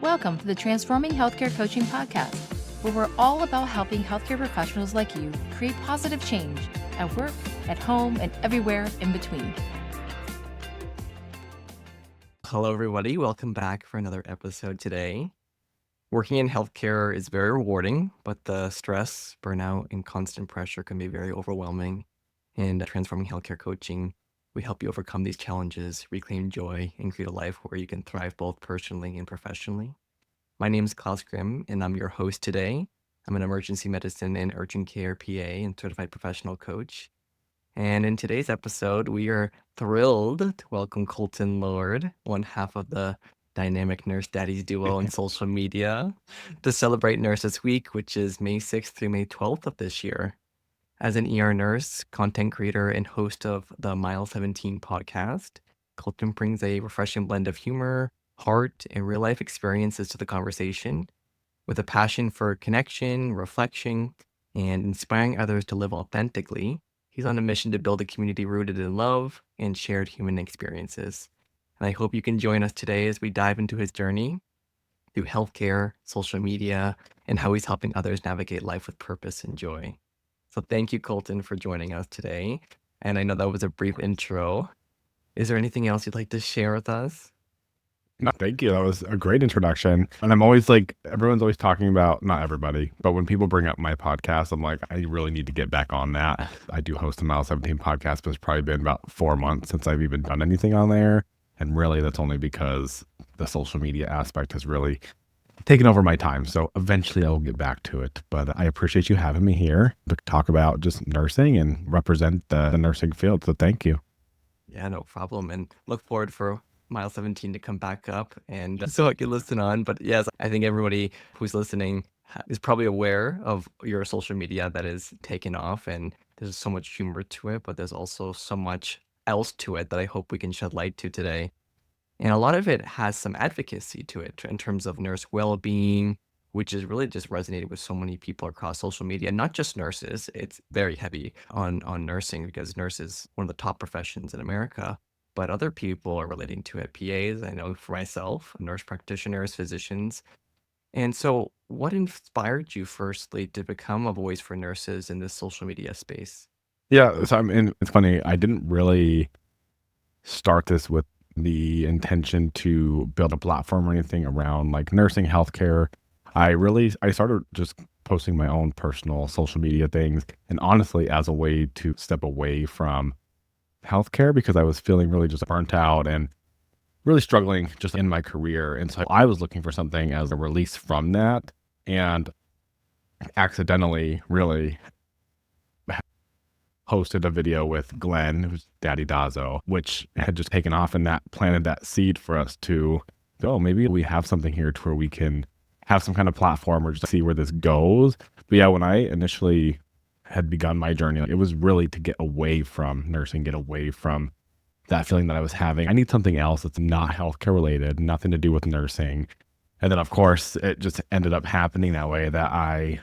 Welcome to the Transforming Healthcare Coaching Podcast, where we're all about helping healthcare professionals like you create positive change at work, at home, and everywhere in between. Hello, everybody. Welcome back for another episode today. Working in healthcare is very rewarding, but the stress, burnout, and constant pressure can be very overwhelming. And Transforming Healthcare Coaching, we help you overcome these challenges, reclaim joy, and create a life where you can thrive both personally and professionally. My name is Klaus Grimm, and I'm your host today. I'm an emergency medicine and urgent care PA and certified professional coach. And in today's episode, we are thrilled to welcome Colton Lord, one half of the dynamic Nurse Daddies duo on social media, to celebrate Nurses Week, which is May 6th through May 12th of this year. As an ER nurse, content creator, and host of the Mile 17 podcast, Colton brings a refreshing blend of humor, heart, and real-life experiences to the conversation, with a passion for connection, reflection, and inspiring others to live authentically. He's on a mission to build a community rooted in love and shared human experiences. And I hope you can join us today as we dive into his journey through healthcare, social media, and how he's helping others navigate life with purpose and joy. So thank you, Colton, for joining us today. And I know that was a brief intro. Is there anything else you'd like to share with us? No, thank you. That was a great introduction. And I'm always like, everyone's always talking about, not everybody, but when people bring up my podcast, I'm like, I really need to get back on that. I do host a Mile 17 podcast, but it's probably been about 4 months since I've even done anything on there. And really, that's only because the social media aspect has really taken over my time. So eventually I will get back to it. But I appreciate you having me here to talk about just nursing and represent the nursing field. So thank you. Yeah, no problem. And look forward for Mile 17 to come back up and so I can listen on. But yes, I think everybody who's listening is probably aware of your social media that is taken off, and there's so much humor to it, but there's also so much else to it that I hope we can shed light to today. And a lot of it has some advocacy to it in terms of nurse well-being, which is really just resonated with so many people across social media, not just nurses. It's very heavy on nursing because nurse is one of the top professions in America. But other people are relating to it. PAs, I know for myself, nurse practitioners, physicians. And so what inspired you firstly to become a voice for nurses in this social media space? Yeah, so it's funny. I didn't really start this with the intention to build a platform or anything around like nursing, healthcare. I started just posting my own personal social media things, and honestly, as a way to step away from healthcare because I was feeling really just burnt out and really struggling just in my career. And so I was looking for something as a release from that, and accidentally really hosted a video with Glenn, who's Daddy Dazo, which had just taken off, and that planted that seed for us to go, maybe we have something here to where we can have some kind of platform or just see where this goes. But yeah, when I initially had begun my journey, it was really to get away from nursing, get away from that feeling that I was having. I need something else that's not healthcare related, nothing to do with nursing. And then of course, it just ended up happening that way, that I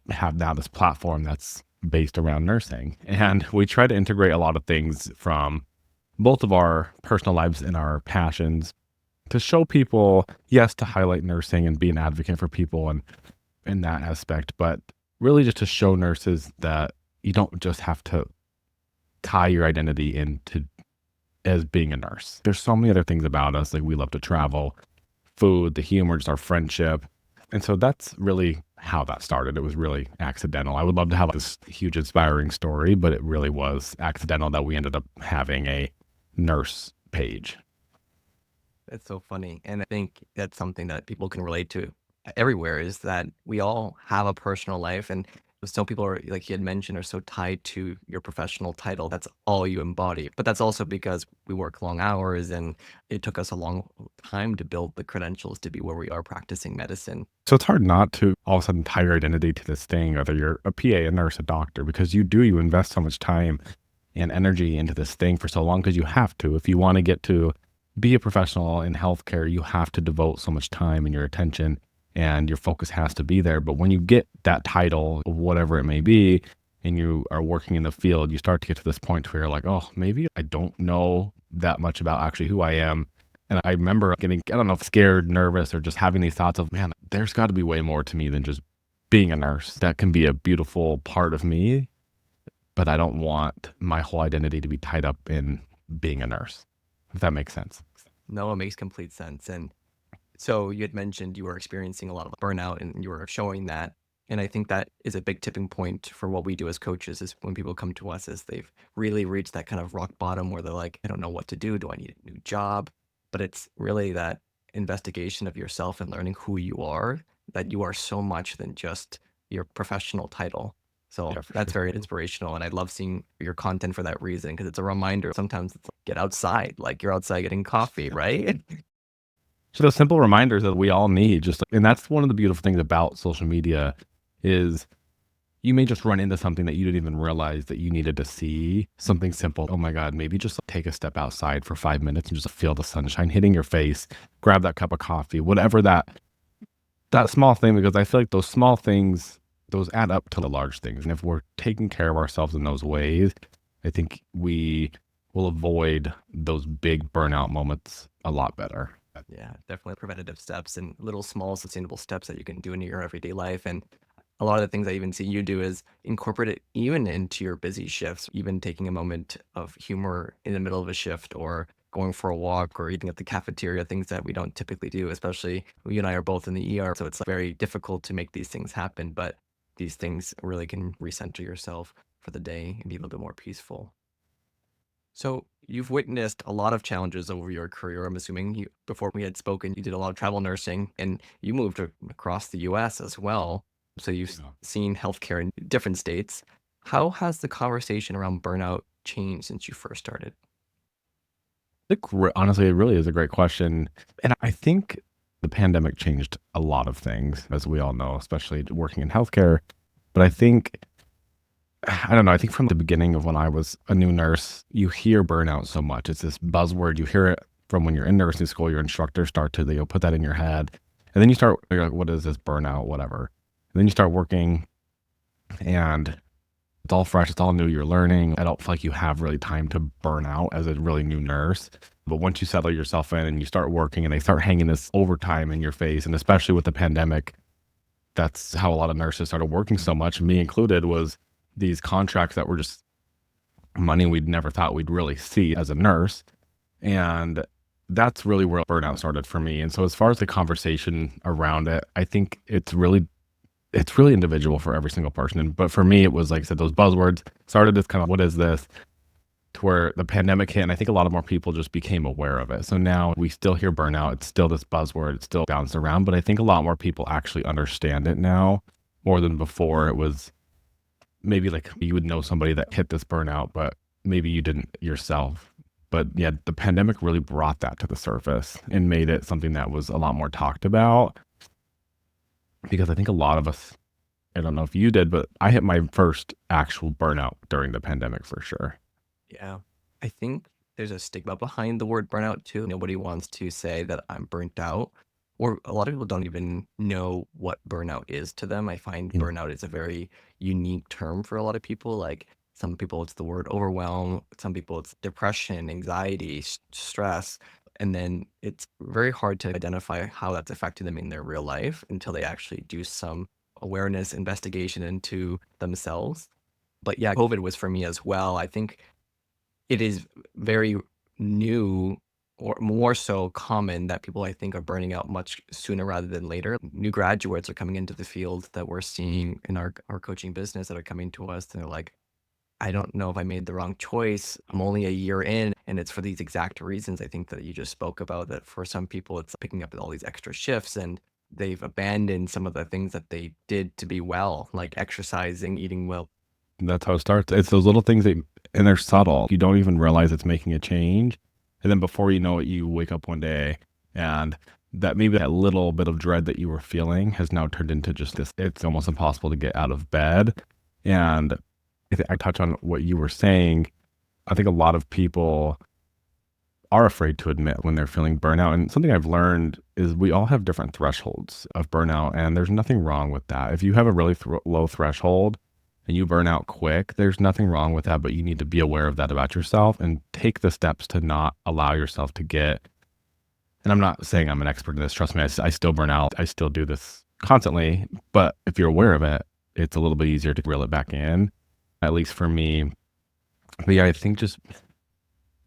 have now this platform that's based around nursing. And we try to integrate a lot of things from both of our personal lives and our passions to show people, yes, to highlight nursing and be an advocate for people and in that aspect, but really just to show nurses that you don't just have to tie your identity into as being a nurse. There's so many other things about us. Like we love to travel, food, the humor, just our friendship. And so that's really how that started. It was really accidental. I would love to have this huge inspiring story, but it really was accidental that we ended up having a nurse page. That's so funny. And I think that's something that people can relate to everywhere, is that we all have a personal life, and some people are, like you had mentioned, are so tied to your professional title. That's all you embody. But that's also because we work long hours, and it took us a long time to build the credentials to be where we are practicing medicine. So it's hard not to all of a sudden tie your identity to this thing, whether you're a PA, a nurse, a doctor, because you invest so much time and energy into this thing for so long, because you have to. If you want to get to be a professional in healthcare, you have to devote so much time and your attention, and your focus has to be there. But when you get that title, whatever it may be, and you are working in the field, you start to get to this point where you're like, oh, maybe I don't know that much about actually who I am And I remember getting, I don't know, scared, nervous, or just having these thoughts of, man, there's got to be way more to me than just being a nurse. That can be a beautiful part of me, but I don't want my whole identity to be tied up in being a nurse, if that makes sense. No, it makes complete sense. And so you had mentioned you were experiencing a lot of burnout and you were showing that. And I think that is a big tipping point for what we do as coaches is when people come to us is they've really reached that kind of rock bottom where they're like, I don't know what to do. Do I need a new job? But it's really that investigation of yourself and learning who you are, that you are so much than just your professional title. So Yeah, for that's sure. very inspirational. And I love seeing your content for that reason because it's a reminder. Sometimes it's like, get outside, like you're outside getting coffee, right? So those simple reminders that we all need, just, and that's one of the beautiful things about social media is you may just run into something that you didn't even realize that you needed to see. Something simple. Oh my God, maybe just take a step outside for 5 minutes and just feel the sunshine hitting your face, grab that cup of coffee, whatever that small thing, because I feel like those small things, those add up to the large things. And if we're taking care of ourselves in those ways, I think we will avoid those big burnout moments a lot better. Yeah, definitely preventative steps and little small sustainable steps that you can do in your everyday life. And a lot of the things I even see you do is incorporate it even into your busy shifts, even taking a moment of humor in the middle of a shift or going for a walk or eating at the cafeteria, things that we don't typically do, especially you and I are both in the ER. So it's very difficult to make these things happen, but these things really can recenter yourself for the day and be a little bit more peaceful. So you've witnessed a lot of challenges over your career. I'm assuming before we had spoken, you did a lot of travel nursing and you moved across the US as well. So you've Yeah. seen healthcare in different states. How has the conversation around burnout changed since you first started? Honestly, it really is a great question. And I think the pandemic changed a lot of things, as we all know, especially working in healthcare. But I think, I don't know, I think from the beginning of when I was a new nurse, you hear burnout so much. It's this buzzword. You hear it from when you're in nursing school, your instructors start to, they'll put that in your head. And then you're like, what is this burnout, whatever. And then you start working and it's all fresh, it's all new, you're learning. I don't feel like you have really time to burn out as a really new nurse. But once you settle yourself in and you start working and they start hanging this overtime in your face, and especially with the pandemic, that's how a lot of nurses started working so much, me included, was these contracts that were just money we'd never thought we'd really see as a nurse. And that's really where burnout started for me. And so as far as the conversation around it, I think it's really individual for every single person. But for me, it was, like I said, those buzzwords started as kind of, what is this? To where the pandemic hit, and I think a lot of more people just became aware of it. So now we still hear burnout. It's still this buzzword. It's still bounced around, but I think a lot more people actually understand it now more than before. It was maybe like you would know somebody that hit this burnout, but maybe you didn't yourself. But yeah, the pandemic really brought that to the surface and made it something that was a lot more talked about. Because I think a lot of us, I don't know if you did, but I hit my first actual burnout during the pandemic for sure. Yeah, I think there's a stigma behind the word burnout too. Nobody wants to say that I'm burnt out, or a lot of people don't even know what burnout is to them. I find Mm. burnout is a very unique term for a lot of people. Like some people, it's the word overwhelm. Some people, it's depression, anxiety, stress. And then it's very hard to identify how that's affecting them in their real life until they actually do some awareness investigation into themselves. But yeah, COVID was for me as well. I think it is very new or more so common that people I think are burning out much sooner rather than later. New graduates are coming into the field that we're seeing in our coaching business that are coming to us and they're like, I don't know if I made the wrong choice. I'm only a year in and it's for these exact reasons I think that you just spoke about, that for some people it's picking up all these extra shifts and they've abandoned some of the things that they did to be well, like exercising, eating well. That's how it starts. It's those little things that, and they're subtle. You don't even realize it's making a change. And then before you know it, you wake up one day and that maybe that little bit of dread that you were feeling has now turned into just this, it's almost impossible to get out of bed. And I touch on what you were saying. I think a lot of people are afraid to admit when they're feeling burnout. And something I've learned is we all have different thresholds of burnout, and there's nothing wrong with that. If you have a really low threshold and you burn out quick, there's nothing wrong with that, but you need to be aware of that about yourself and take the steps to not allow yourself to get And I'm not saying I'm an expert in this. Trust me, I still burn out. I still do this constantly. But if you're aware of it, it's a little bit easier to reel it back in, at least for me. But yeah, I think just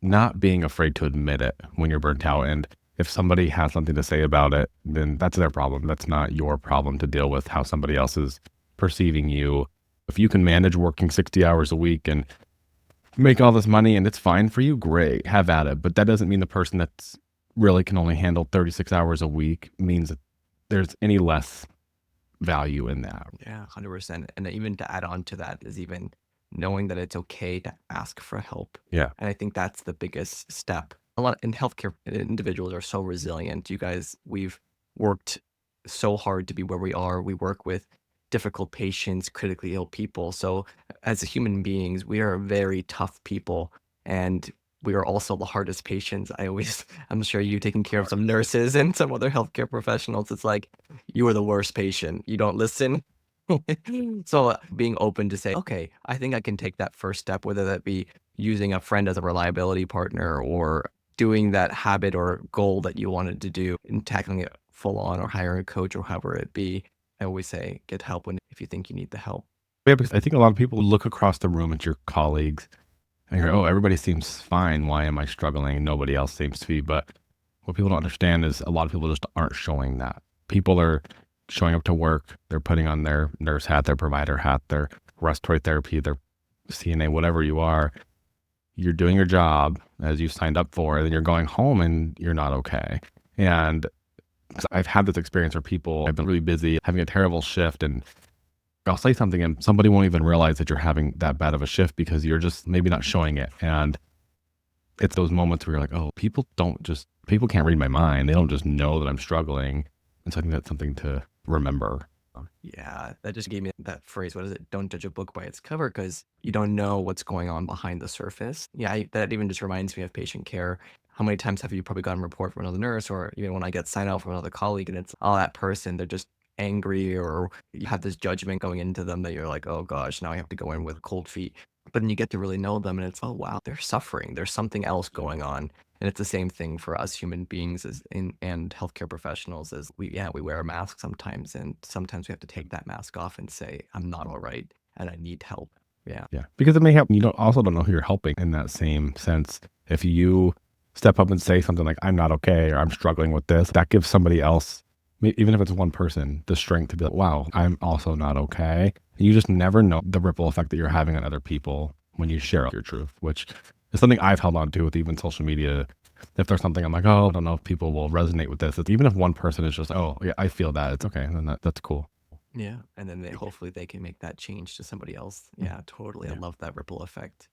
not being afraid to admit it when you're burnt out. And if somebody has something to say about it, then that's their problem. That's not your problem to deal with how somebody else is perceiving you. If you can manage working 60 hours a week and make all this money and it's fine for you, great, have at it. But that doesn't mean the person that's really can only handle 36 hours a week means that there's any less value in that. Yeah, 100%. And even to add on to that is even knowing that it's okay to ask for help. Yeah. And I think that's the biggest step. A lot in healthcare, individuals are so resilient. You guys, we've worked so hard to be where we are. We work with difficult patients, critically ill people. So as human beings, we are very tough people, and we are also the hardest patients. I'm sure you taking care of some nurses and some other healthcare professionals. It's like, you are the worst patient. You don't listen. So being open to say, okay, I think I can take that first step, whether that be using a friend as a reliability partner or doing that habit or goal that you wanted to do and tackling it full on or hiring a coach or however it be. I always say, get help if you think you need the help. Yeah, because I think a lot of people look across the room at your colleagues and you're, oh, everybody seems fine. Why am I struggling? Nobody else seems to be. But what people don't understand is a lot of people just aren't showing that. People are showing up to work. They're putting on their nurse hat, their provider hat, their respiratory therapy, their CNA, whatever you are. You're doing your job as you signed up for, and then you're going home and you're not okay. And I've had this experience where people have been really busy, having a terrible shift, and I'll say something and somebody won't even realize that you're having that bad of a shift because you're just maybe not showing it. And it's those moments where you're like, oh, people can't read my mind. They don't just know that I'm struggling. And so I think that's something to remember. Yeah, that just gave me that phrase. What is it? Don't judge a book by its cover, because you don't know what's going on behind the surface. Yeah, that even just reminds me of patient care. How many times have you probably gotten a report from another nurse, or even when I get signed out from another colleague and it's, oh, that person, they're just angry, or you have this judgment going into them that you're like, oh gosh, now I have to go in with cold feet. But then you get to really know them and it's, oh wow, they're suffering. There's something else going on. And it's the same thing for us human beings and healthcare professionals, as we wear a mask sometimes, and sometimes we have to take that mask off and say, I'm not all right and I need help. Yeah. Yeah. Because it may help. You don't know who you're helping in that same sense. If you step up and say something like, I'm not okay, or I'm struggling with this, that gives somebody else, even if it's one person, the strength to be like, wow, I'm also not okay. You just never know the ripple effect that you're having on other people when you share your truth, which is something I've held on to with even social media. If there's something I'm like, oh, I don't know if people will resonate with this. Even if one person is just, oh, yeah, I feel that, it's okay. Then that's cool. Yeah. And then hopefully they can make that change to somebody else. Yeah, totally. Yeah. I love that ripple effect.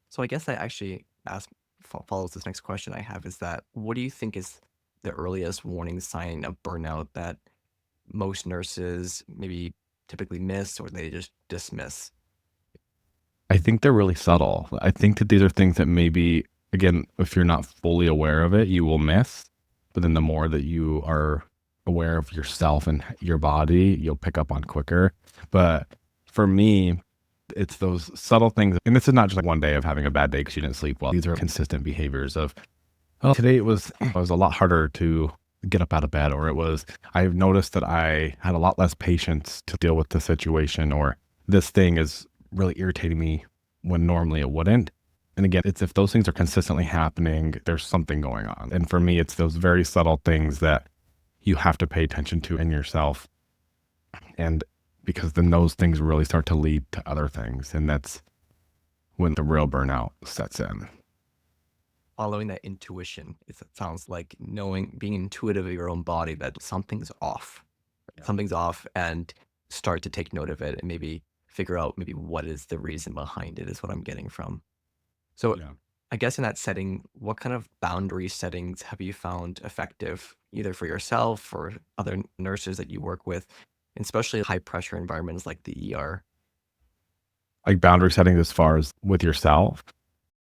So I guess I actually follows this next question I have, is that, what do you think is the earliest warning sign of burnout that most nurses maybe typically miss or they just dismiss? I think they're really subtle. I think that these are things that maybe, again, if you're not fully aware of it, you will miss. But then the more that you are aware of yourself and your body, you'll pick up on quicker. But for me, it's those subtle things. And this is not just like one day of having a bad day because you didn't sleep well. These are consistent behaviors of, oh, today it was a lot harder to get up out of bed, or I've noticed that I had a lot less patience to deal with the situation, or this thing is really irritating me when normally it wouldn't. And again, it's if those things are consistently happening, there's something going on. And for me, it's those very subtle things that you have to pay attention to in yourself. And because then those things really start to lead to other things. And that's when the real burnout sets in. Following that intuition, it sounds like being intuitive of your own body, that something's off. Yeah. Something's off, and start to take note of it and maybe figure out maybe what is the reason behind it, is what I'm getting from. So Yeah. I guess in that setting, what kind of boundary settings have you found effective, either for yourself or other nurses that you work with, especially high pressure environments like the ER? Like boundary setting as far as with yourself.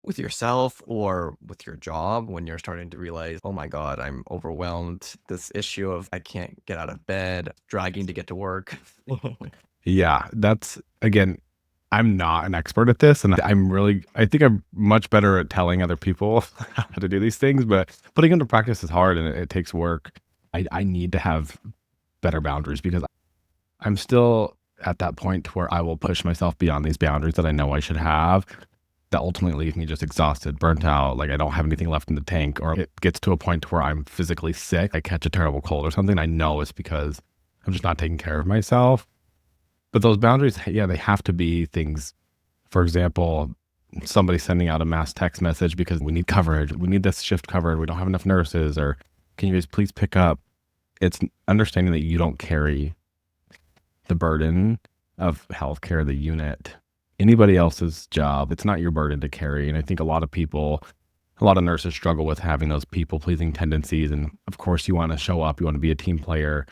With yourself or with your job, when you're starting to realize, oh my God, I'm overwhelmed. This issue of I can't get out of bed, dragging to get to work. Yeah, that's, again, I'm not an expert at this, and I think I'm much better at telling other people how to do these things, but putting them into practice is hard and it takes work. I need to have better boundaries because I'm still at that point where I will push myself beyond these boundaries that I know I should have, that ultimately leave me just exhausted, burnt out, like I don't have anything left in the tank, or it gets to a point where I'm physically sick. I catch a terrible cold or something. I know it's because I'm just not taking care of myself. But those boundaries, yeah, they have to be things. For example, somebody sending out a mass text message because we need coverage. We need this shift covered. We don't have enough nurses, or can you guys please pick up? It's understanding that you don't carry the burden of healthcare, the unit, anybody else's job. It's not your burden to carry. And I think a lot of nurses struggle with having those people pleasing tendencies. And of course you want to show up, you want to be a team player.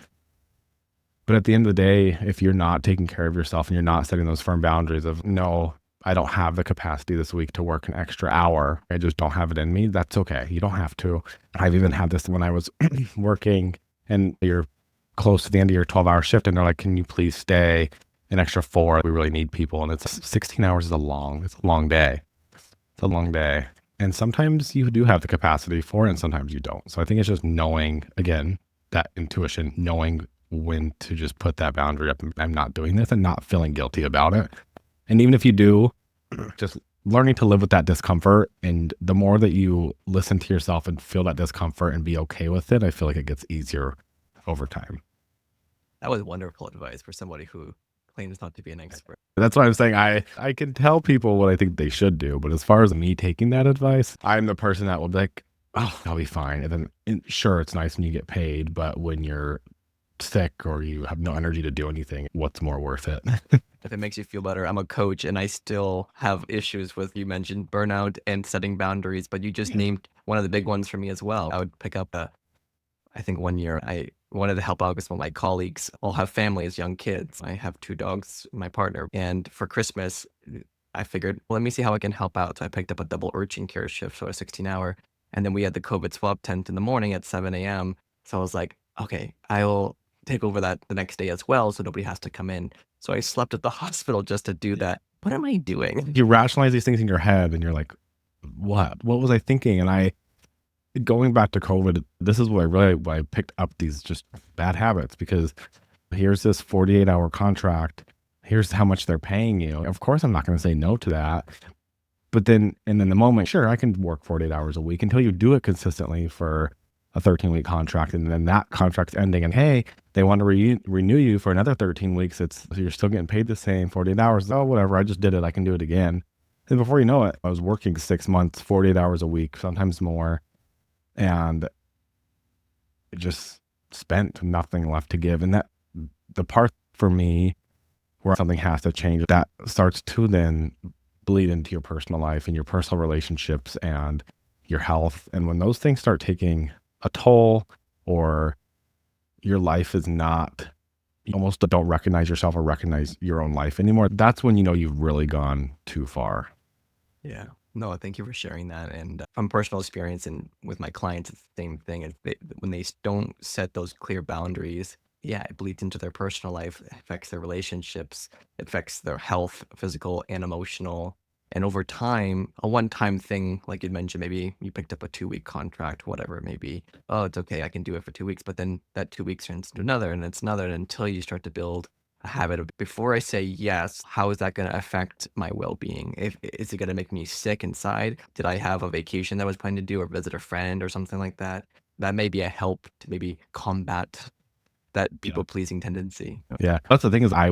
But at the end of the day, if you're not taking care of yourself and you're not setting those firm boundaries of, no, I don't have the capacity this week to work an extra hour, I just don't have it in me, that's okay. You don't have to. I've even had this when I was working and you're close to the end of your 12-hour shift and they're like, can you please stay an extra 4? We really need people. And it's 16 hours it's a long day. It's a long day. And sometimes you do have the capacity for it and sometimes you don't. So I think it's just knowing, again, that intuition, knowing when to just put that boundary up. I'm not doing this and not feeling guilty about it. And even if you do, just learning to live with that discomfort. And the more that you listen to yourself and feel that discomfort and be okay with it, I feel like it gets easier over time. That was wonderful advice for somebody who claims not to be an expert. That's why I'm saying I can tell people what I think they should do. But as far as me taking that advice, I'm the person that will be like, oh, I'll be fine. And then sure, it's nice when you get paid, but when you're sick or you have no energy to do anything, what's more worth it? If it makes you feel better, I'm a coach and I still have issues with, you mentioned burnout and setting boundaries, but you just named one of the big ones for me as well. I would pick up I think one year I wanted to help out because some of my colleagues all have families, young kids. I have 2 dogs, my partner, and for Christmas, I figured, well, let me see how I can help out. So I picked up a double urgent care shift, so a 16-hour, and then we had the COVID swab tent in the morning at 7 a.m. So I was like, okay, I'll take over that the next day as well, so nobody has to come in. So I slept at the hospital just to do that. What am I doing? You rationalize these things in your head and you're like, what was I thinking? And going back to COVID, this is why I picked up these just bad habits, because here's this 48-hour contract. Here's how much they're paying you. Of course, I'm not going to say no to that. But then, and in the moment, sure, I can work 48 hours a week until you do it consistently for a 13-week contract. And then that contract's ending and hey, they want to renew you for another 13 weeks. So you're still getting paid the same 48 hours. Oh, whatever. I just did it. I can do it again. And before you know it, I was working 6 months, 48 hours a week, sometimes more. And it just spent nothing left to give. And that the part for me where something has to change, that starts to then bleed into your personal life and your personal relationships and your health. And when those things start taking a toll, or your life is not, you almost don't recognize yourself or recognize your own life anymore, that's when you know you've really gone too far. Yeah. No, thank you for sharing that. And from personal experience and with my clients, it's the same thing. When they don't set those clear boundaries, yeah, it bleeds into their personal life, it affects their relationships, it affects their health, physical and emotional. And over time, a one-time thing, like you mentioned, maybe you picked up a 2-week contract, whatever it may be. Oh, it's okay, I can do it for 2 weeks. But then that 2 weeks turns into another, and it's another, until you start to build a habit of, before I say yes, how is that going to affect my well-being? Is it going to make me sick inside? Did I have a vacation that I was planning to do, or visit a friend or something like that? That may be a help to maybe combat that people-pleasing tendency. Yeah, that's the thing is I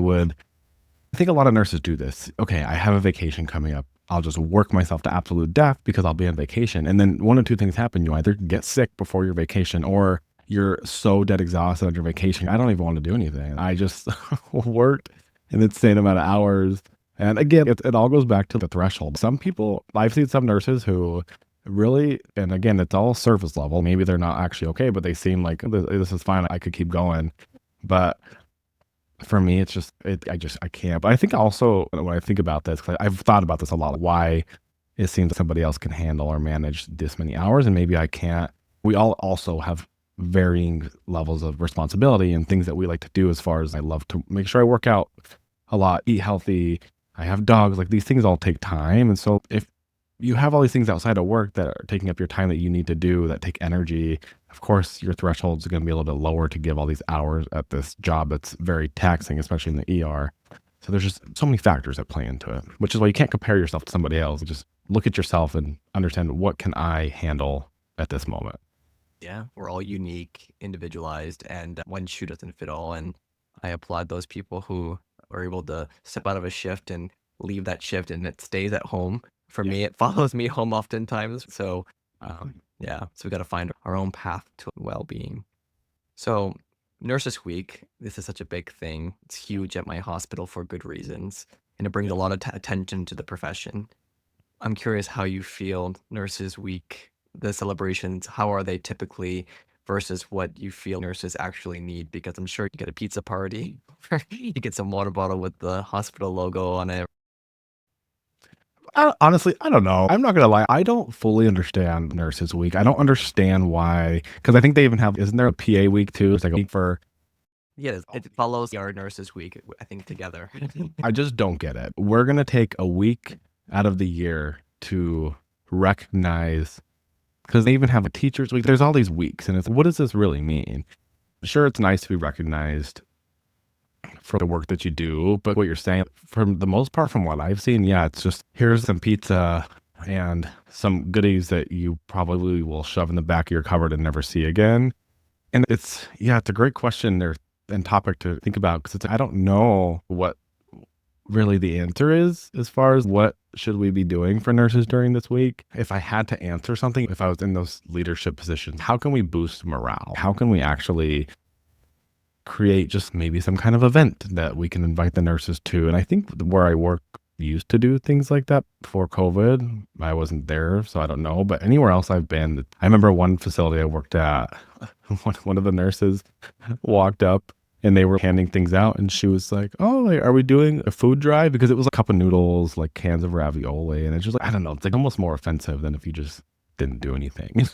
think a lot of nurses do this. Okay, I have a vacation coming up. I'll just work myself to absolute death because I'll be on vacation. And then one of two things happen. You either get sick before your vacation, or you're so dead exhausted on your vacation, I don't even want to do anything. I just worked an insane amount of hours. And again, it all goes back to the threshold. Some people, I've seen some nurses who really, and again, it's all surface level. Maybe they're not actually okay, but they seem like this is fine. I could keep going. But for me, it's just, I can't. But I think also when I think about this, 'cause I've thought about this a lot, why it seems somebody else can handle or manage this many hours and maybe I can't. We all also have varying levels of responsibility and things that we like to do. As far as I love to make sure I work out a lot, eat healthy, I have dogs. Like these things all take time. And so if you have all these things outside of work that are taking up your time that you need to do that take energy, of course, your thresholds are going to be a little bit lower to give all these hours at this job that's very taxing, especially in the ER. So there's just so many factors that play into it, which is why you can't compare yourself to somebody else. Just look at yourself and understand what can I handle at this moment. Yeah, we're all unique, individualized, and one shoe doesn't fit all. And I applaud those people who are able to step out of a shift and leave that shift and it stays at home. For Yeah. me, it follows me home oftentimes. So, yeah, so we got to find our own path to well-being. So, Nurses Week, this is such a big thing. It's huge at my hospital for good reasons, and it brings a lot of attention to the profession. I'm curious how you feel Nurses Week, the celebrations, how are they typically versus what you feel nurses actually need? Because I'm sure you get a pizza party, you get some water bottle with the hospital logo on it. Honestly, I don't know. I'm not gonna lie. I don't fully understand Nurses Week. I don't understand why, because I think they even have. Isn't there a PA week too? It's like a week for. Yeah, it follows our Nurses Week, I think, together. I just don't get it. We're gonna take a week out of the year to recognize, because they even have a Teachers Week. There's all these weeks, and it's what does this really mean? Sure, it's nice to be recognized for the work that you do, but what you're saying, for the most part, from what I've seen, yeah, it's just here's some pizza and some goodies that you probably will shove in the back of your cupboard and never see again. And it's a great question there and topic to think about, because I don't know what really the answer is as far as what should we be doing for nurses during this week. If I had to answer something, if I was in those leadership positions, how can we boost morale? How can we actually create just maybe some kind of event that we can invite the nurses to? And I think where I work used to do things like that before COVID. I wasn't there, so I don't know. But anywhere else I've been, I remember one facility I worked at, one of the nurses walked up and they were handing things out, and she was like, "Oh, like, are we doing a food drive?" Because it was a cup of noodles, like cans of ravioli, and it's just like, I don't know, it's like almost more offensive than if you just didn't do anything.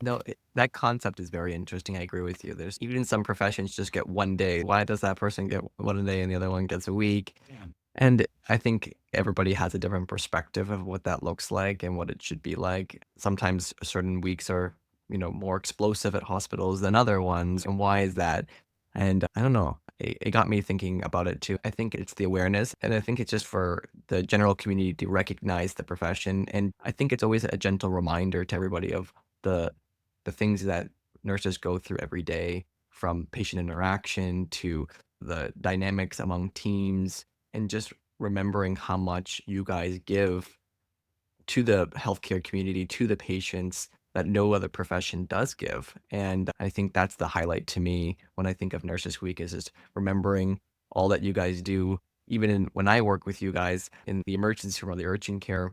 No, that concept is very interesting. I agree with you. There's even some professions just get one day. Why does that person get one day and the other one gets a week? And I think everybody has a different perspective of what that looks like and what it should be like. Sometimes certain weeks are, more explosive at hospitals than other ones. And why is that? And I don't know. It got me thinking about it too. I think it's the awareness, and I think it's just for the general community to recognize the profession. And I think it's always a gentle reminder to everybody of the the things that nurses go through every day, from patient interaction to the dynamics among teams, and just remembering how much you guys give to the healthcare community, to the patients, that no other profession does give. And I think that's the highlight to me when I think of Nurses Week, is just remembering all that you guys do. Even when I work with you guys in the emergency room or the urgent care,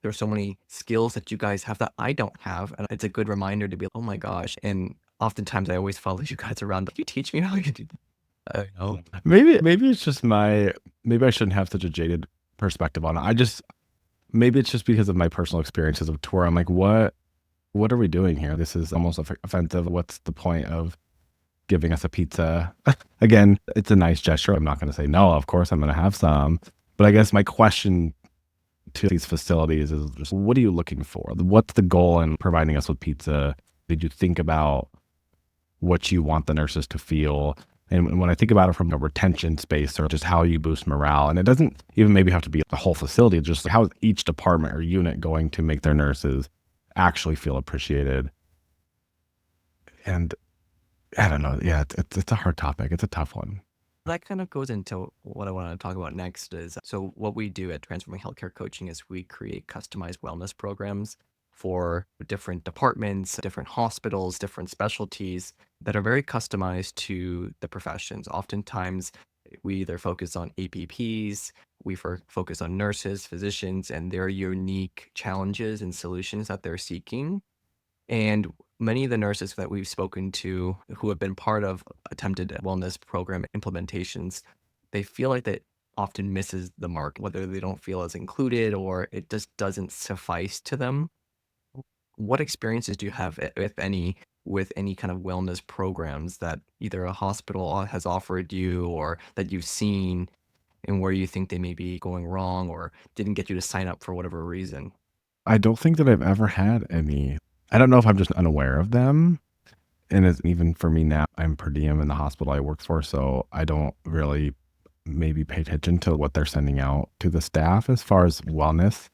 there's so many skills that you guys have that I don't have. And it's a good reminder to be, oh my gosh. And oftentimes I always follow you guys around. Can you teach me how you do that? I know. Maybe it's just maybe I shouldn't have such a jaded perspective on it. Maybe it's just because of my personal experiences of tour. I'm like, what are we doing here? This is almost offensive. What's the point of giving us a pizza? Again, it's a nice gesture. I'm not going to say no. Of course, I'm going to have some. But I guess my question to these facilities is just, what are you looking for? What's the goal in providing us with pizza? Did you think about what you want the nurses to feel? And when I think about it from a retention space, or just how you boost morale, and it doesn't even maybe have to be the whole facility, just how is each department or unit going to make their nurses actually feel appreciated? And I don't know. Yeah, it's a hard topic. It's a tough one. That kind of goes into what I want to talk about next is, so what we do at Transforming Healthcare Coaching is we create customized wellness programs for different departments, different hospitals, different specialties that are very customized to the professions. Oftentimes, we either focus on APPs, we focus on nurses, physicians, and their unique challenges and solutions that they're seeking. And many of the nurses that we've spoken to who have been part of attempted wellness program implementations, they feel like that often misses the mark, whether they don't feel as included or it just doesn't suffice to them. What experiences do you have, if any, with any kind of wellness programs that either a hospital has offered you or that you've seen? and where you think they may be going wrong or didn't get you to sign up for whatever reason? I don't think that I've ever had any. I don't know if I'm just unaware of them. And it's even for me now, I'm per diem in the hospital I work for, so I don't really maybe pay attention to what they're sending out to the staff as far as wellness.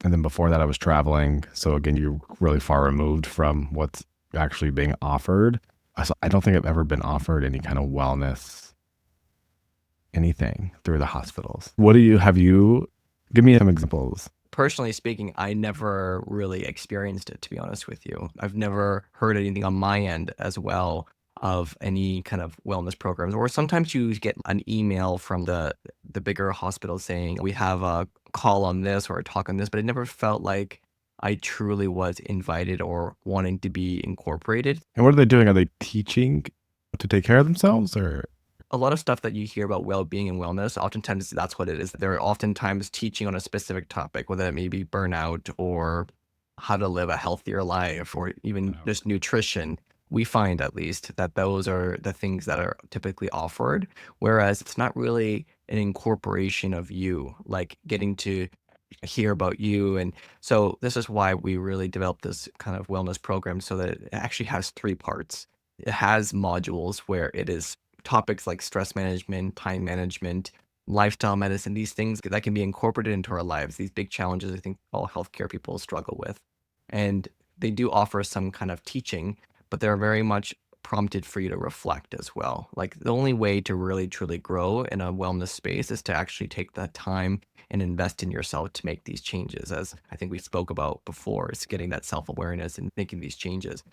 And then before that, I was traveling. So again, you're really far removed from what's actually being offered. So I don't think I've ever been offered any kind of wellness, anything through the hospitals. Have you, give me some examples. Personally speaking, I never really experienced it, to be honest with you. I've never heard anything on my end as well of any kind of wellness programs. Or sometimes you get an email from the bigger hospital saying, we have a call on this or a talk on this, but it never felt like I truly was invited or wanting to be incorporated. And what are they doing? Are they teaching to take care of themselves or? A lot of stuff that you hear about well-being and wellness, oftentimes that's what it is. They're oftentimes teaching on a specific topic, whether it may be burnout or how to live a healthier life or even Wow. just nutrition. We find at least that those are the things that are typically offered, whereas it's not really an incorporation of you, like getting to hear about you. And so this is why we really developed this kind of wellness program so that it actually has three parts. It has modules where it is topics like stress management, time management, lifestyle medicine, these things that can be incorporated into our lives, these big challenges I think all healthcare people struggle with. And they do offer some kind of teaching, but they're very much prompted for you to reflect as well. Like the only way to really truly grow in a wellness space is to actually take that time and invest in yourself to make these changes. As I think we spoke about before, it's getting that self-awareness and making these changes.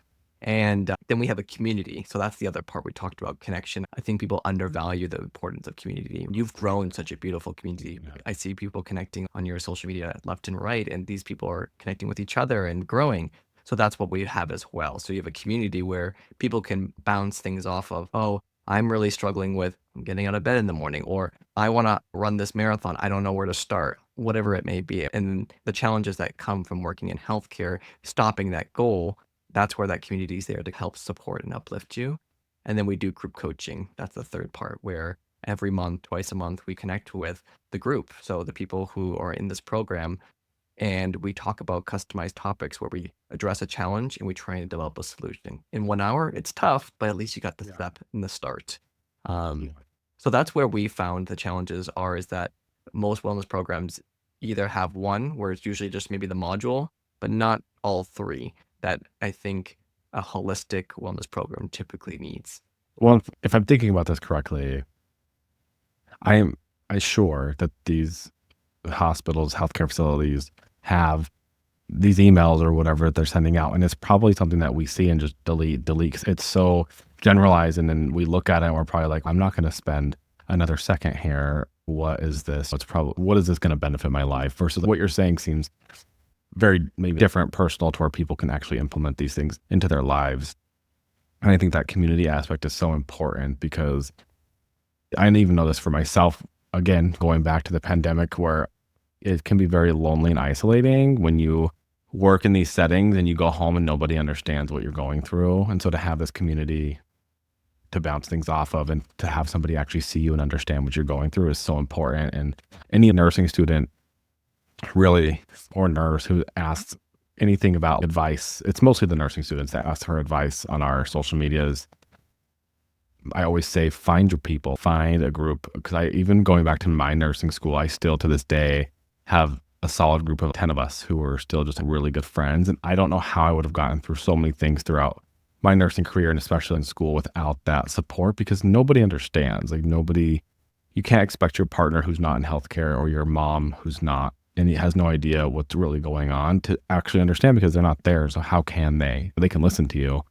And then we have a community. So that's the other part we talked about, connection. I think people undervalue the importance of community. You've grown such a beautiful community. Yeah. I see people connecting on your social media left and right, and these people are connecting with each other and growing. So that's what we have as well. So you have a community where people can bounce things off of, oh, I'm really struggling with getting out of bed in the morning, or I want to run this marathon. I don't know where to start, whatever it may be. And the challenges that come from working in healthcare, stopping that goal, that's where that community is there to help support and uplift you. And then we do group coaching. That's the third part where every month, twice a month, we connect with the group. So the people who are in this program, and we talk about customized topics where we address a challenge and we try and develop a solution. In 1 hour, it's tough, but at least you got the Yeah. step in the start. Um, Yeah. so that's where we found the challenges are, is that most wellness programs either have one where it's usually just maybe the module, but not all three that I think a holistic wellness program typically needs. Well, if I'm thinking about this correctly, I'm sure that these hospitals, healthcare facilities have these emails or whatever they're sending out. And it's probably something that we see and just delete. 'Cause it's so generalized. And then we look at it and we're probably like, I'm not going to spend another second here. What is this? What is this going to benefit my life? Versus what you're saying seems very maybe different, personal to where people can actually implement these things into their lives. And I think that community aspect is so important because I didn't even know this for myself. Again, going back to the pandemic where it can be very lonely and isolating when you work in these settings and you go home and nobody understands what you're going through. And so to have this community to bounce things off of and to have somebody actually see you and understand what you're going through is so important. And any nursing student really, or nurse who asks anything about advice, it's mostly the nursing students that ask for advice on our social medias. I always say, find your people, find a group. Because even going back to my nursing school, I still to this day have a solid group of 10 of us who are still just really good friends. And I don't know how I would have gotten through so many things throughout my nursing career and especially in school without that support, because nobody understands. Like you can't expect your partner who's not in healthcare or your mom who's not, and he has no idea what's really going on to actually understand because they're not there. So how can they? They can listen to you,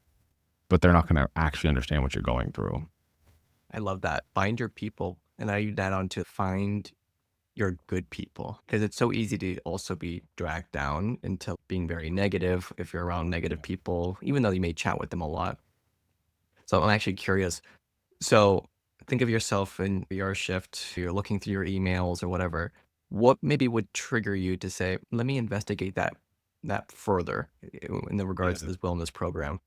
but they're not going to actually understand what you're going through. I love that. Find your people. And I use that on to find your good people, because it's so easy to also be dragged down into being very negative if you're around negative people, even though you may chat with them a lot. So I'm actually curious. So think of yourself in your shift, you're looking through your emails or whatever. What maybe would trigger you to say, let me investigate that further in the regards to this wellness program?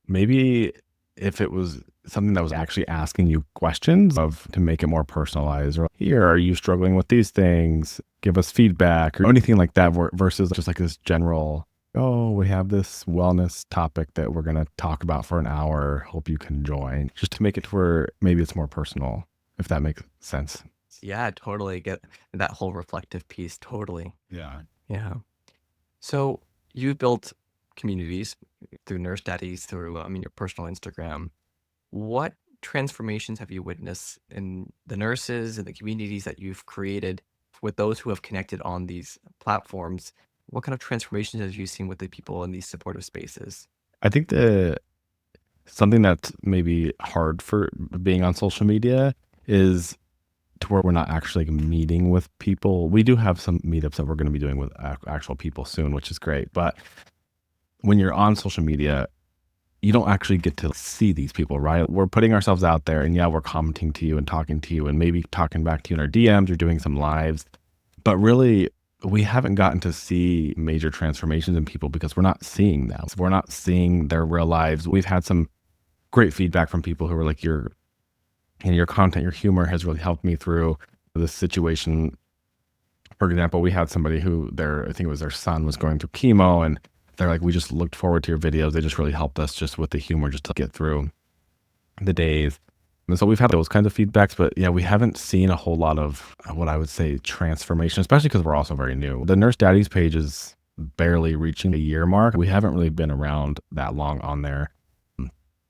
Maybe if it was something that was actually asking you questions of to make it more personalized, or here, are you struggling with these things? Give us feedback or anything like that versus just like this general, oh, we have this wellness topic that we're going to talk about for an hour. Hope you can join. Just to make it to where maybe it's more personal, if that makes sense. Yeah, totally get that whole reflective piece. Totally. Yeah. Yeah. So you've built communities through Nurse Daddies, through, your personal Instagram. What transformations have you witnessed in the nurses and the communities that you've created with those who have connected on these platforms? What kind of transformations have you seen with the people in these supportive spaces? I think something that's maybe hard for being on social media is to where we're not actually meeting with people. We do have some meetups that we're going to be doing with actual people soon, which is great. But when you're on social media, you don't actually get to see these people, right? We're putting ourselves out there, and yeah, we're commenting to you and talking to you and maybe talking back to you in our DMs or doing some lives. But really, we haven't gotten to see major transformations in people because we're not seeing them. We're not seeing their real lives. We've had some great feedback from people who were like, your content, your humor has really helped me through this situation. For example, we had somebody who I think it was their son was going through chemo, and they're like, we just looked forward to your videos. They just really helped us just with the humor, just to get through the days. And so we've had those kinds of feedbacks, but yeah, we haven't seen a whole lot of what I would say transformation, especially because we're also very new. The Nurse Daddies page is barely reaching a year mark. We haven't really been around that long on there.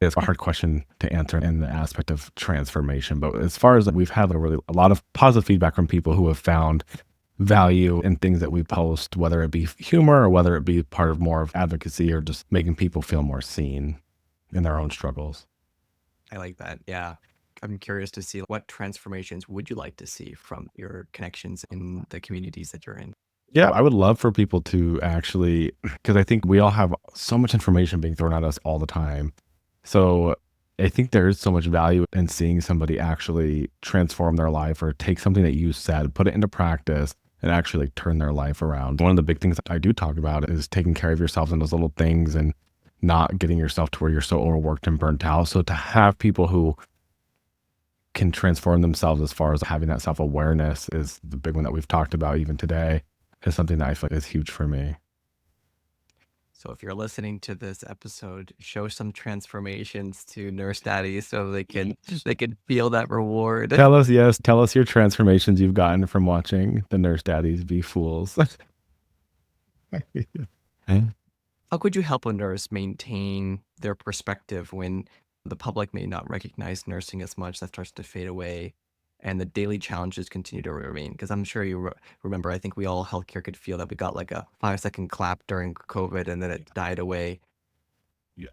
It's a hard question to answer in the aspect of transformation, but as far as we've had a lot of positive feedback from people who have found value in things that we post, whether it be humor or whether it be part of more of advocacy or just making people feel more seen in their own struggles. I like that. Yeah. I'm curious to see what transformations would you like to see from your connections in the communities that you're in? Yeah, I would love for people to actually, because I think we all have so much information being thrown at us all the time. So I think there is so much value in seeing somebody actually transform their life or take something that you said, put it into practice, and actually turn their life around. One of the big things that I do talk about is taking care of yourself in those little things and not getting yourself to where you're so overworked and burnt out. So to have people who can transform themselves as far as having that self-awareness is the big one that we've talked about even today, is something that I feel like is huge for me. So if you're listening to this episode, show some transformations to Nurse Daddy so they can feel that reward. Tell us your transformations you've gotten from watching the Nurse Daddies be fools. How could you help a nurse maintain their perspective when the public may not recognize nursing as much, that starts to fade away, and the daily challenges continue to remain? Because I'm sure you remember, I think we all healthcare could feel that we got like a 5-second clap during COVID and then it died away. Yeah.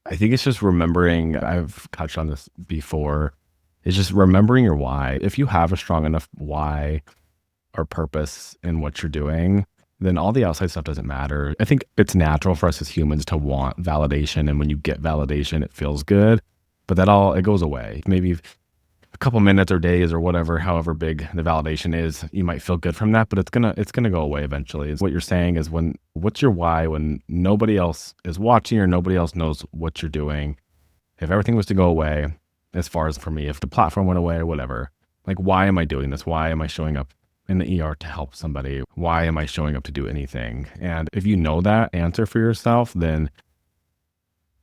I think it's just remembering, I've touched on this before, it's just remembering your why. If you have a strong enough why or purpose in what you're doing, then all the outside stuff doesn't matter. I think it's natural for us as humans to want validation. And when you get validation, it feels good, but it goes away. Maybe a couple minutes or days or whatever, however big the validation is, you might feel good from that, but it's gonna go away eventually. What you're saying is, what's your why when nobody else is watching or nobody else knows what you're doing? If everything was to go away, as far as for me, if the platform went away or whatever, like, why am I doing this? Why am I showing up in the ER to help somebody? Why am I showing up to do anything? And if you know that answer for yourself, then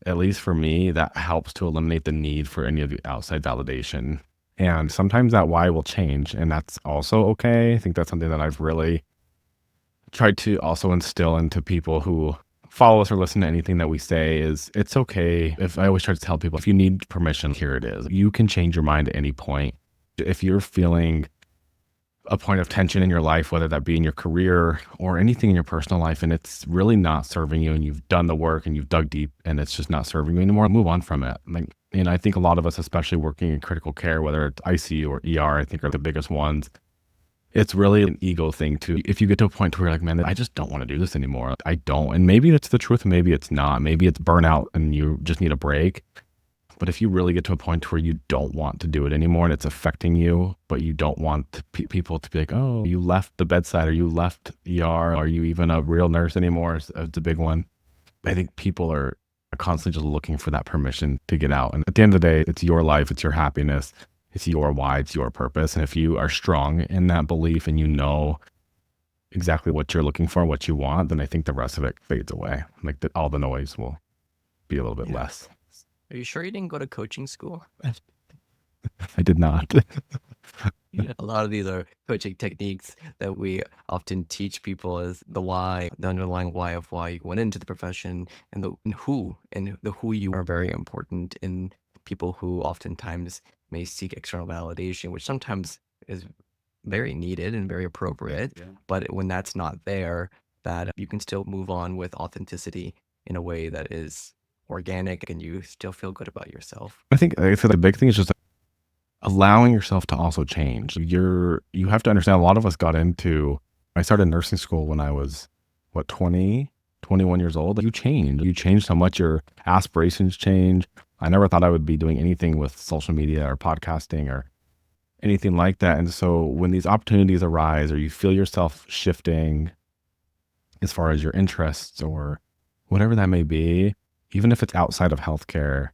at least for me, that helps to eliminate the need for any of the outside validation. And sometimes that why will change, and that's also okay. I think that's something that I've really tried to also instill into people who follow us or listen to anything that we say. Is it's okay. If I always try to tell people, if you need permission, here it is. You can change your mind at any point. If you're feeling a point of tension in your life, whether that be in your career or anything in your personal life, and it's really not serving you, and you've done the work and you've dug deep and it's just not serving you anymore, move on from it. And I think a lot of us, especially working in critical care, whether it's ICU or ER, I think are the biggest ones. It's really an ego thing too. If you get to a point where you're like, man, I just don't want to do this anymore. I don't. And maybe that's the truth. Maybe it's not. Maybe it's burnout and you just need a break. But if you really get to a point where you don't want to do it anymore and it's affecting you, but you don't want people to be like, oh, you left the bedside or you left ER, are you even a real nurse anymore? It's a big one. I think people are constantly just looking for that permission to get out. And at the end of the day, it's your life, it's your happiness, it's your why, it's your purpose. And if you are strong in that belief and you know exactly what you're looking for, what you want, then I think the rest of it fades away. Like all the noise will be a little bit less. Are you sure you didn't go to coaching school? I did not. A lot of these are coaching techniques that we often teach people as the why, the underlying why of why you went into the profession, and the who you are very important in people who oftentimes may seek external validation, which sometimes is very needed and very appropriate. Yeah. But when that's not there, that you can still move on with authenticity in a way that is organic and you still feel good about yourself. I think, like I said, the big thing is just allowing yourself to also change. You have to understand, a lot of us I started nursing school when I was, 20, 21 years old. You change so much, your aspirations change. I never thought I would be doing anything with social media or podcasting or anything like that. And so when these opportunities arise or you feel yourself shifting as far as your interests or whatever that may be, even if it's outside of healthcare,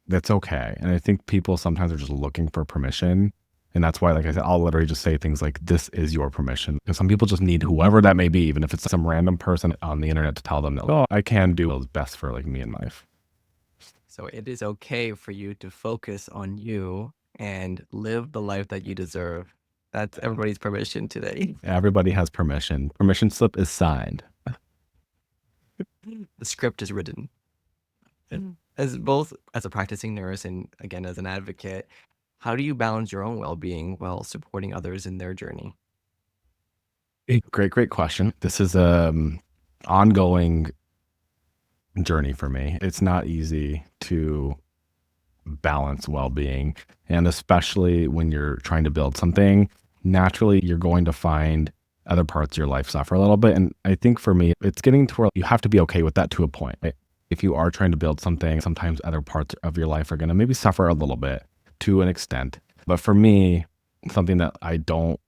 that's okay. And I think people sometimes are just looking for permission. And that's why, like I said, I'll literally just say things like, this is your permission. Because some people just need whoever that may be, even if it's some random person on the internet, to tell them that, oh, I can do what's best for like me and life. So it is okay for you to focus on you and live the life that you deserve. That's everybody's permission today. Everybody has permission. Permission slip is signed. The script is written. As both as a practicing nurse and again as an advocate, how do you balance your own well-being while supporting others in their journey? Great question. This is an ongoing journey for me. It's not easy to balance well-being, and especially when you're trying to build something, naturally you're going to find other parts of your life suffer a little bit. And I think for me, it's getting to where you have to be okay with that to a point. If you are trying to build something, sometimes other parts of your life are going to maybe suffer a little bit to an extent. But for me, something that I don't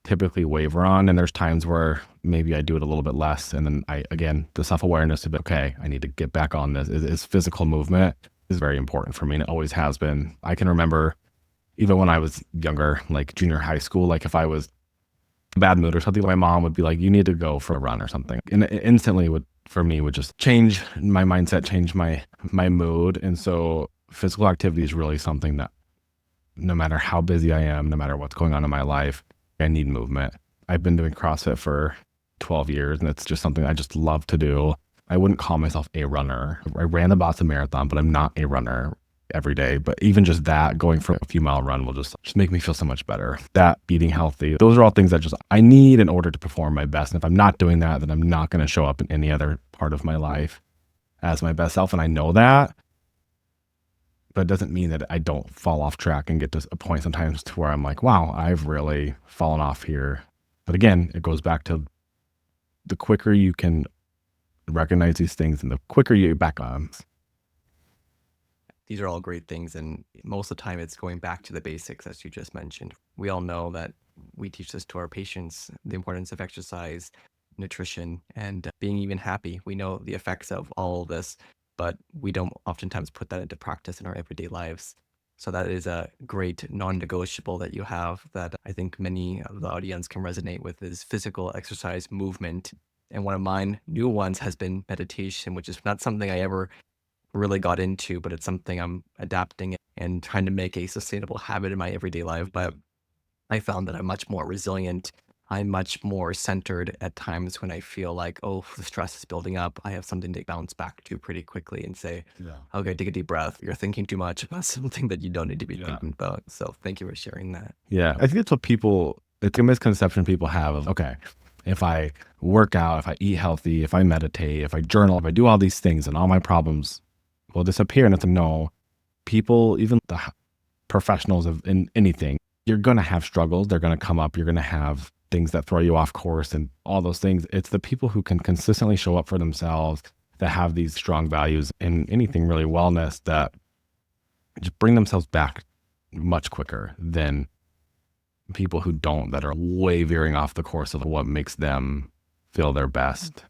typically waver on, and there's times where maybe I do it a little bit less. And then again, the self-awareness to be, okay, I need to get back on this is physical movement is very important for me. And it always has been. I can remember even when I was younger, like junior high school, like if I was in a bad mood or something, my mom would be like, you need to go for a run or something. And it instantly would just change my mindset, change my mood. And so physical activity is really something that no matter how busy I am, no matter what's going on in my life, I need movement. I've been doing CrossFit for 12 years and it's just something I just love to do. I wouldn't call myself a runner. I ran the Boston Marathon, but I'm not a runner every day. But even just that, going for a few mile run will just make me feel so much better. That, eating healthy, those are all things that I need in order to perform my best. And if I'm not doing that, then I'm not going to show up in any other part of my life as my best self. And I know that, but it doesn't mean that I don't fall off track and get to a point sometimes to where I'm like, wow, I've really fallen off here. But again, it goes back to the quicker you can recognize these things and the quicker you back on. These are all great things. And most of the time it's going back to the basics, as you just mentioned. We all know that we teach this to our patients, the importance of exercise, nutrition, and being even happy. We know the effects of all of this, but we don't oftentimes put that into practice in our everyday lives. So that is a great non-negotiable that you have that I think many of the audience can resonate with, is physical exercise, movement. And one of mine new ones has been meditation, which is not something I ever really got into, but it's something I'm adapting and trying to make a sustainable habit in my everyday life. But I found that I'm much more resilient. I'm much more centered at times when I feel like, oh, the stress is building up. I have something to bounce back to pretty quickly and say, okay, take a deep breath. You're thinking too much about something that you don't need to be thinking about. So thank you for sharing that. Yeah. I think it's it's a misconception people have of, okay, if I work out, if I eat healthy, if I meditate, if I journal, if I do all these things, and all my problems will disappear. And it's a no. People, even the professionals in anything, you're going to have struggles. They're going to come up. You're going to have things that throw you off course and all those things. It's the people who can consistently show up for themselves, that have these strong values in anything really, wellness, that just bring themselves back much quicker than people who don't, that are way veering off the course of what makes them feel their best.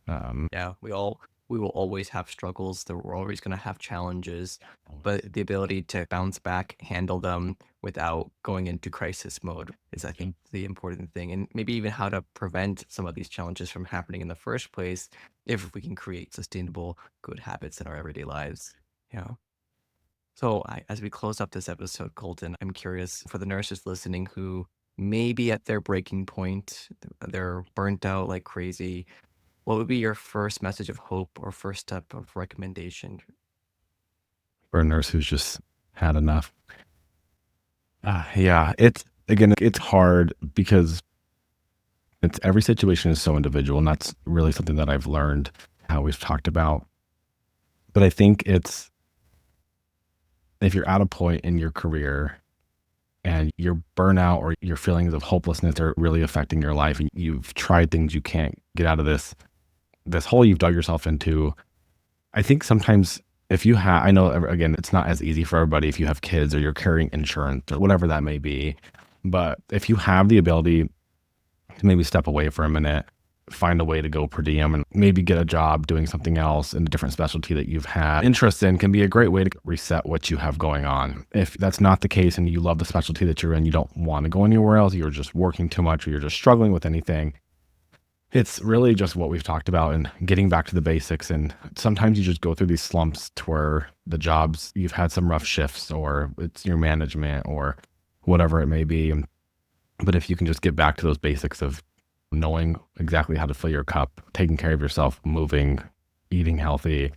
Yeah, we all we will always have struggles, that we're always going to have challenges, but the ability to bounce back, handle them without going into crisis mode is, I think, the important thing. And maybe even how to prevent some of these challenges from happening in the first place if we can create sustainable, good habits in our everyday lives. Yeah. So, as we close up this episode, Colton, I'm curious for the nurses listening who may be at their breaking point, they're burnt out like crazy. What would be your first message of hope or first step of recommendation? For a nurse who's just had enough. Yeah, it's again, it's hard because it's every situation is so individual, and that's really something that I've learned how we've talked about. But I think it's if you're at a point in your career and your burnout or your feelings of hopelessness are really affecting your life and you've tried things you can't get out of this hole you've dug yourself into. I think sometimes if you have, I know again, it's not as easy for everybody if you have kids or you're carrying insurance or whatever that may be. But if you have the ability to maybe step away for a minute, find a way to go per diem and maybe get a job doing something else in a different specialty that you've had interest in, can be a great way to reset what you have going on. If that's not the case and you love the specialty that you're in, you don't want to go anywhere else, you're just working too much or you're just struggling with anything, it's really just what we've talked about and getting back to the basics. And sometimes you just go through these slumps to where the jobs, you've had some rough shifts or it's your management or whatever it may be. But if you can just get back to those basics of knowing exactly how to fill your cup, taking care of yourself, moving, eating healthy,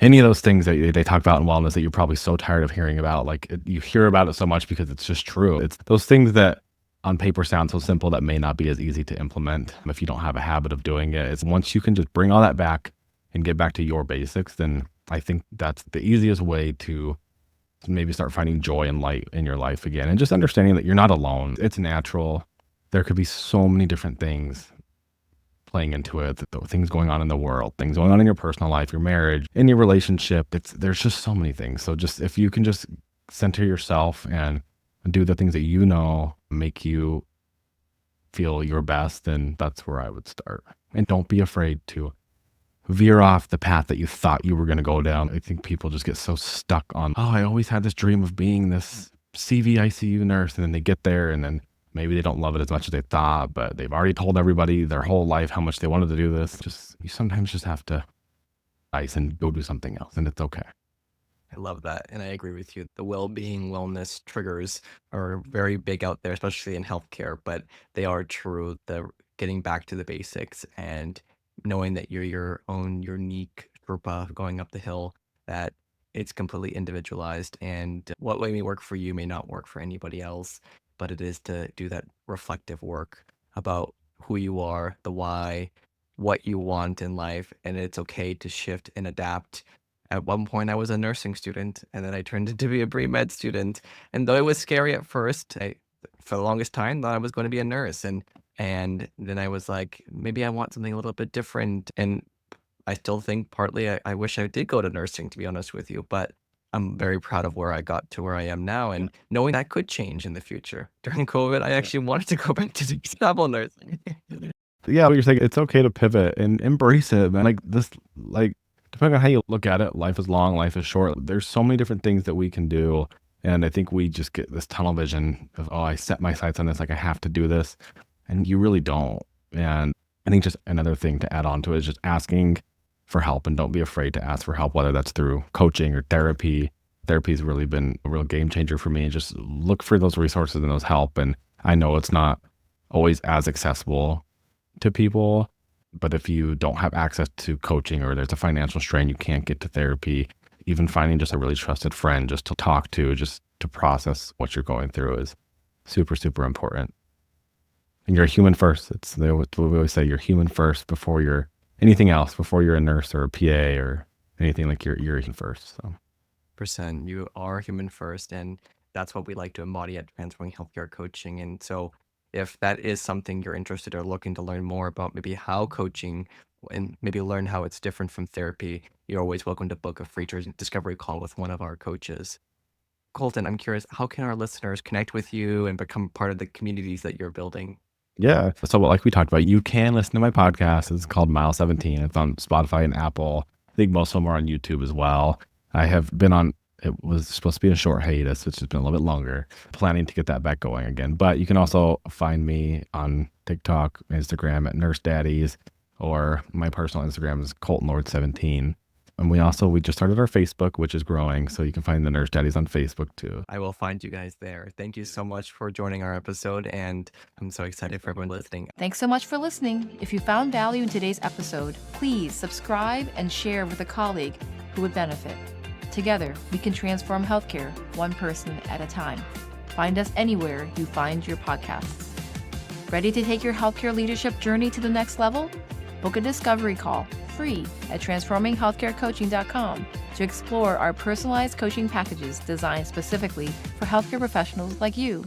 any of those things that they talk about in wellness that you're probably so tired of hearing about, you hear about it so much because it's just true. It's those things that on paper sound so simple that may not be as easy to implement if you don't have a habit of doing it. It's once you can just bring all that back and get back to your basics, then I think that's the easiest way to maybe start finding joy and light in your life again. And just understanding that you're not alone. It's natural. There could be so many different things playing into it, things going on in the world, things going on in your personal life, your marriage, in your relationship. There's just so many things. So just if you can just center yourself and do the things that you know make you feel your best, then that's where I would start. And don't be afraid to veer off the path that you thought you were going to go down. I think people just get so stuck on, oh, I always had this dream of being this CVICU nurse. And then they get there and then maybe they don't love it as much as they thought, but they've already told everybody their whole life how much they wanted to do this. You sometimes just have to ice and go do something else, and it's okay. I love that. And I agree with you. The well-being, wellness triggers are very big out there, especially in healthcare, but they are true. The getting back to the basics and knowing that you're your own unique Sherpa going up the hill, that it's completely individualized. And what may work for you may not work for anybody else, but it is to do that reflective work about who you are, the why, what you want in life. And it's okay to shift and adapt. At one point, I was a nursing student, and then I turned into be a pre-med student. And though it was scary at first, for the longest time, thought I was going to be a nurse. And then I was like, maybe I want something a little bit different. And I still think partly I wish I did go to nursing, to be honest with you. But I'm very proud of where I got to where I am now, and knowing that could change in the future. During COVID, I actually wanted to go back to do travel nursing. Yeah, what you're saying, it's okay to pivot and embrace it, man. Depending on how you look at it, life is long, life is short. There's so many different things that we can do. And I think we just get this tunnel vision of, oh, I set my sights on this, like I have to do this. And you really don't. And I think just another thing to add on to it is just asking for help, and don't be afraid to ask for help, whether that's through coaching or therapy. Therapy has really been a real game changer for me. Just look for those resources and those help. And I know it's not always as accessible to people, but if you don't have access to coaching or there's a financial strain, you can't get to therapy, even finding just a really trusted friend just to talk to, just to process what you're going through is super, super important. And you're a human first. It's what we always say, you're human first before you're anything else, before you're a nurse or a PA or anything. Like you're human first. So. Percent. You are human first, and that's what we like to embody at Transforming Healthcare Coaching. And so if that is something you're interested or looking to learn more about, maybe how coaching and maybe learn how it's different from therapy, you're always welcome to book a free discovery call with one of our coaches. Colton, I'm curious, how can our listeners connect with you and become part of the communities that you're building? Yeah. So like we talked about, you can listen to my podcast. It's called Mile 17. It's on Spotify and Apple. I think most of them are on YouTube as well. I have been on, it was supposed to be a short hiatus, which has been a little bit longer, planning to get that back going again. But you can also find me on TikTok, Instagram at Nurse Daddies, or my personal Instagram is Colton Lord 17. And we just started our Facebook, which is growing. So you can find the Nurse Daddies on Facebook too. I will find you guys there. Thank you so much for joining our episode, and I'm so excited for everyone listening. Thanks so much for listening. If you found value in today's episode, please subscribe and share with a colleague who would benefit. Together, we can transform healthcare one person at a time. Find us anywhere you find your podcasts. Ready to take your healthcare leadership journey to the next level? Book a discovery call free at transforminghealthcarecoaching.com to explore our personalized coaching packages designed specifically for healthcare professionals like you.